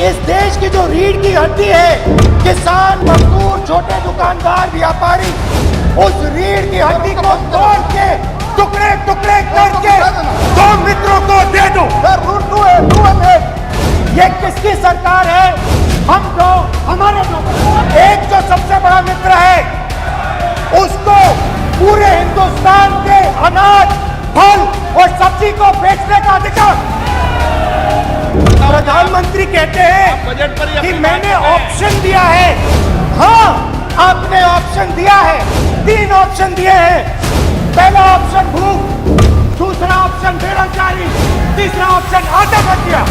इस देश की जो रीढ़ की हड्डी है, किसान, मजदूर, छोटे दुकानदार, व्यापारी, उस रीढ़ की हड्डी को तोड़ के टुकड़े टुकड़े करके दो मित्रों को दे दो। ये किसकी सरकार है? हम दो, हमारे दो। एक जो सबसे बड़ा मित्र है, उसको पूरे हिंदुस्तान के अनाज, फल और सब्जी को बेचने का अधिकार। प्रधानमंत्री कहते हैं कि मैंने ऑप्शन दिया है। हाँ, आपने ऑप्शन दिया है। 3 ऑप्शन दिए हैं। पहला ऑप्शन भूख, दूसरा ऑप्शन बेरोजगारी, तीसरा ऑप्शन आत्महत्या।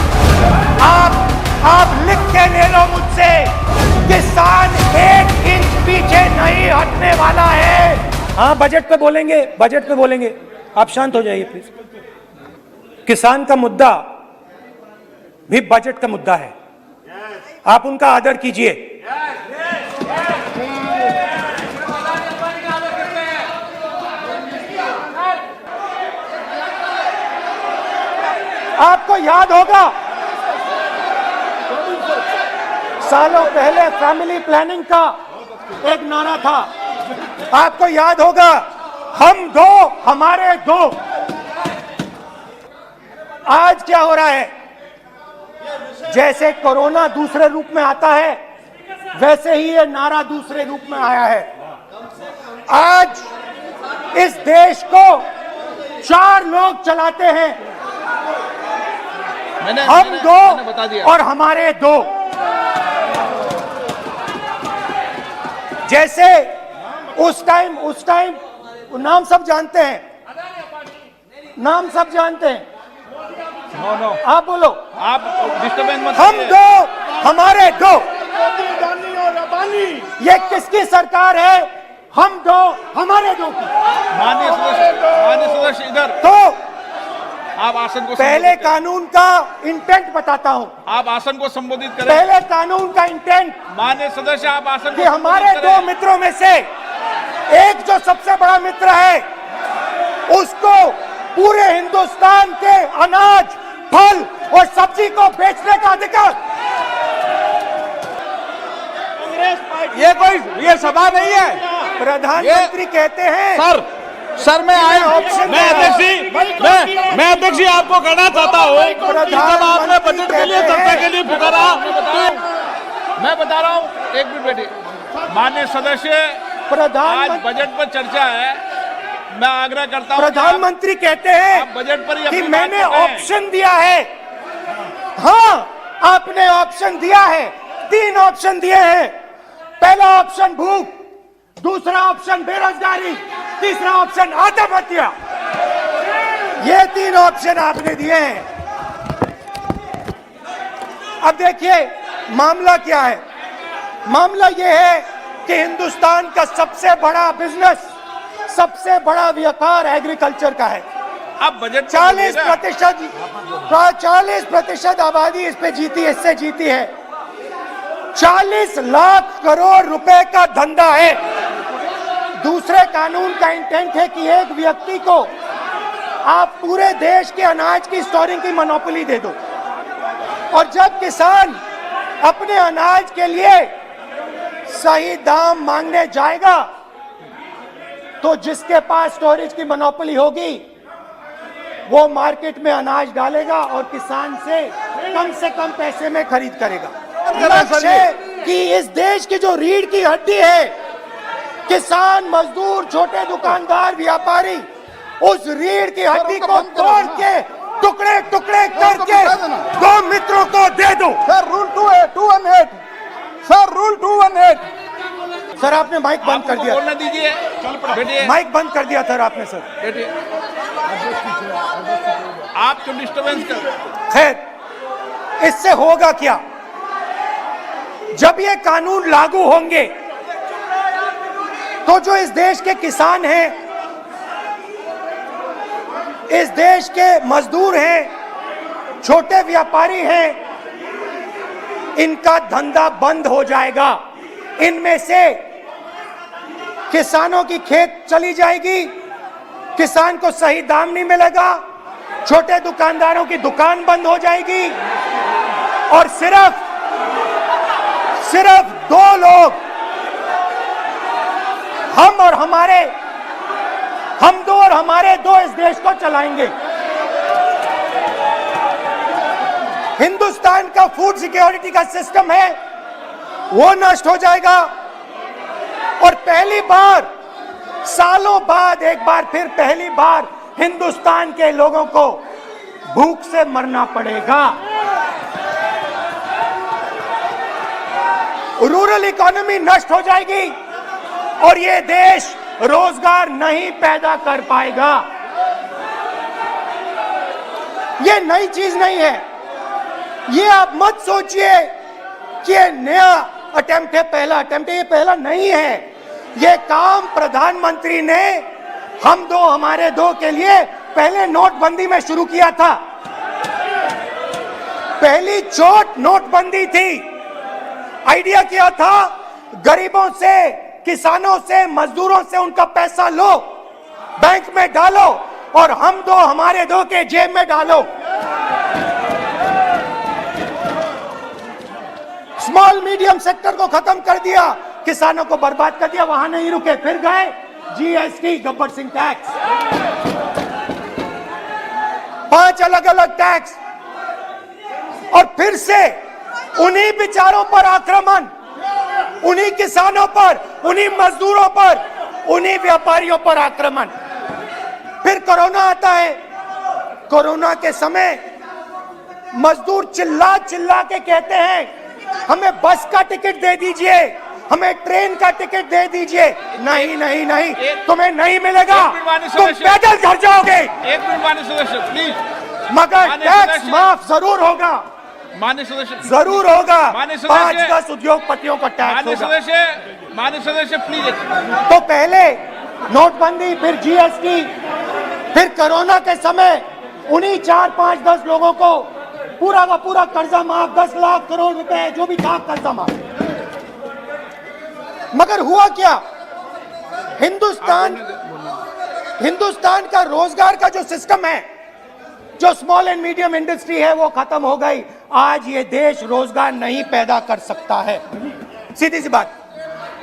आप लिख के ले लो मुझसे, किसान 1 इंच पीछे नहीं हटने वाला है। हाँ, बजट पे बोलेंगे, बजट पे बोलेंगे। आप शांत हो जाइए प्लीज। किसान का मुद्दा भी बजट का मुद्दा है, आप उनका आदर कीजिए। आपको याद होगा, सालों पहले फैमिली प्लानिंग का एक नारा था। आपको याद होगा, हम दो, हमारे दो। आज क्या हो रहा है? जैसे कोरोना दूसरे रूप में आता है, वैसे ही ये नारा दूसरे रूप में आया है। आज इस देश को 4 लोग चलाते हैं, हम दो और हमारे दो। जैसे उस टाइम नाम सब जानते हैं, नाम सब जानते हैं। नो, आप बोलो। आप डिस्टर्बेंस मत। हम दो, हमारे दो। ये किसकी सरकार है? हम दो, हमारे दो की। माननीय सदस्य इधर। तो आप आसन को पहले कानून का इंटेंट बताता हूं। आप आसन को संबोधित करें। पहले कानून का इंटेंट, माननीय सदस्य आप आसन कि हमारे 2 मित्रों में से एक जो सबसे बड़ा मित्र है, उसको पूरे हिंदुस्तान के अनाज, फल और सब्जी को बेचने का अधिकार। ये सभा नहीं है। प्रधानमंत्री कहते हैं सर मैं अध्यक्ष जी आपको कहना चाहता हूँ, जब आपने बजट के लिए चर्चा के लिए पुकारा, मैं बता रहा हूँ, 1 मिनट बैठिए। माननीय सदस्य, आज बजट पर चर्चा है, मैं आग्रह करता हूँ। प्रधानमंत्री कहते हैं बजट पर कि मैंने ऑप्शन दिया है। हाँ, आपने ऑप्शन दिया है। 3 ऑप्शन दिए हैं। पहला ऑप्शन भूख, दूसरा ऑप्शन बेरोजगारी, तीसरा ऑप्शन आत्महत्या। ये 3 ऑप्शन आपने दिए हैं। अब देखिए मामला क्या है। मामला ये है कि हिंदुस्तान का सबसे बड़ा बिजनेस, सबसे बड़ा व्यापार एग्रीकल्चर का है। अब बजट 40% आबादी इस पे जीती, इससे जीती है। 40 लाख करोड़ रुपए का धंधा है। दूसरे कानून का इंटेंट है कि एक व्यक्ति को आप पूरे देश के अनाज की स्टोरिंग की मोनोपोली दे दो, और जब किसान अपने अनाज के लिए सही दाम मांगने जाएगा, तो जिसके पास स्टोरेज की मोनोपोली होगी, वो मार्केट में अनाज डालेगा और किसान से कम पैसे में खरीद करेगा। लक्ष्य है कि इस देश की जो रीढ़ की हड्डी है, किसान, मजदूर, छोटे दुकानदार, व्यापारी, उस रीढ़ की हड्डी को तोड़ के टुकड़े टुकड़े करके 2 मित्रों को दे दो। Sir, rule 218। Sir, rule 218। Sir, आपने माइक बंद कर दिया। बोलने दीजिए, बैठिए। माइक बंद कर दिया सर आपने। सर बैठिए, आप क्यों डिस्टर्बेंस कर? खैर, इससे होगा क्या? जब ये कानून लागू होंगे, तो जो इस देश के किसान हैं, इस देश के मजदूर हैं, छोटे व्यापारी हैं, इनका धंधा बंद हो जाएगा। इनमें से किसानों की खेत चली जाएगी, किसान को सही दाम नहीं मिलेगा, छोटे दुकानदारों की दुकान बंद हो जाएगी, और सिर्फ सिर्फ दो लोग, हम दो और हमारे दो इस देश को चलाएंगे। हिंदुस्तान का फूड सिक्योरिटी का सिस्टम है वो नष्ट हो जाएगा और पहली बार सालों बाद एक बार फिर पहली बार हिंदुस्तान के लोगों को भूख से मरना पड़ेगा। रूरल इकोनॉमी नष्ट हो जाएगी और ये देश रोजगार नहीं पैदा कर पाएगा। ये नई चीज नहीं है, ये आप मत सोचिए कि ये नया अटेम्प्ट है, पहला अटेम्प्ट है। ये पहला नहीं है, ये काम प्रधानमंत्री ने हम दो हमारे दो के लिए पहले नोटबंदी में शुरू किया था। पहली चोट नोटबंदी थी। आइडिया क्या था? गरीबों से, किसानों से, मजदूरों से उनका पैसा लो, बैंक में डालो और हम दो हमारे दो के जेब में डालो। स्मॉल मीडियम सेक्टर को खत्म कर दिया, किसानों को बर्बाद कर दिया। वहां नहीं रुके, फिर गए जीएसटी, गब्बर सिंह टैक्स, 5 अलग अलग टैक्स और फिर से उन्हीं बेचारों पर आक्रमण, उन्हीं किसानों पर, उन्हीं मजदूरों पर, उन्हीं व्यापारियों पर आक्रमण। फिर कोरोना आता है। कोरोना के समय मजदूर चिल्ला चिल्ला के कहते हैं हमें बस का टिकट दे दीजिए, हमें ट्रेन का टिकट दे दीजिए। नहीं नहीं नहीं, तुम्हें नहीं मिलेगा, तुम पैदल घर जाओगे। एक मिनट माननीय सदस्य प्लीज। मगर टैक्स माफ जरूर होगा, माननीय सदस्य जरूर होगा। माननीय सदस्य 5-10 उद्योगपतियों का टैक्स होगा। माननीय सदस्य प्लीज। तो पहले नोटबंदी, फिर जीएसटी, फिर कोरोना के समय उन्हीं 4-5-10 लोगों को पूरा का पूरा कर्जा माफ, 10 लाख करोड़ रुपए जो भी था कर्जा माफ। मगर हुआ क्या? हिंदुस्तान का रोजगार का जो सिस्टम है, जो स्मॉल एंड मीडियम इंडस्ट्री है, वो खत्म हो गई। आज ये देश रोजगार नहीं पैदा कर सकता है, सीधी सी बात।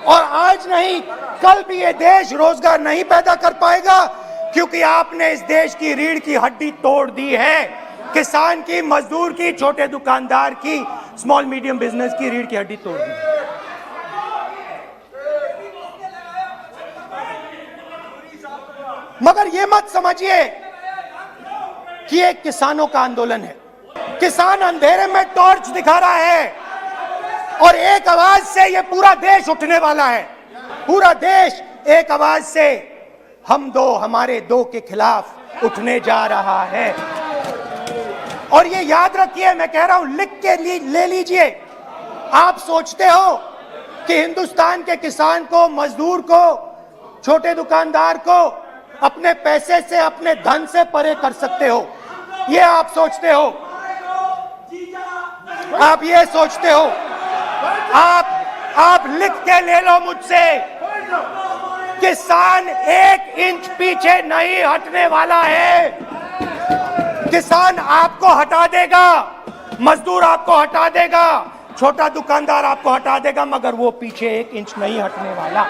और आज नहीं, कल भी ये देश रोजगार नहीं पैदा कर पाएगा क्योंकि आपने इस देश की रीढ़ की हड्डी तोड़ दी है। किसान की, मजदूर की, छोटे दुकानदार की, स्मॉल मीडियम बिजनेस की रीढ़ की हड्डी तोड़ दी। मगर ये मत समझिए कि एक किसानों का आंदोलन है। किसान अंधेरे में टॉर्च दिखा रहा है और एक आवाज से ये पूरा देश उठने वाला है। पूरा देश एक आवाज से हम दो हमारे दो के खिलाफ उठने जा रहा है। और ये याद रखिए, मैं कह रहा हूं, लिख के ले लीजिए। आप सोचते हो कि हिंदुस्तान के किसान को, मजदूर को, छोटे दुकानदार को अपने पैसे से, अपने धन से परे कर सकते हो, ये आप सोचते हो। आप ये सोचते हो। आप लिख के ले लो मुझसे, किसान 1 इंच पीछे नहीं हटने वाला है। किसान आपको हटा देगा, मजदूर आपको हटा देगा, छोटा दुकानदार आपको हटा देगा, मगर वो पीछे 1 इंच नहीं हटने वाला।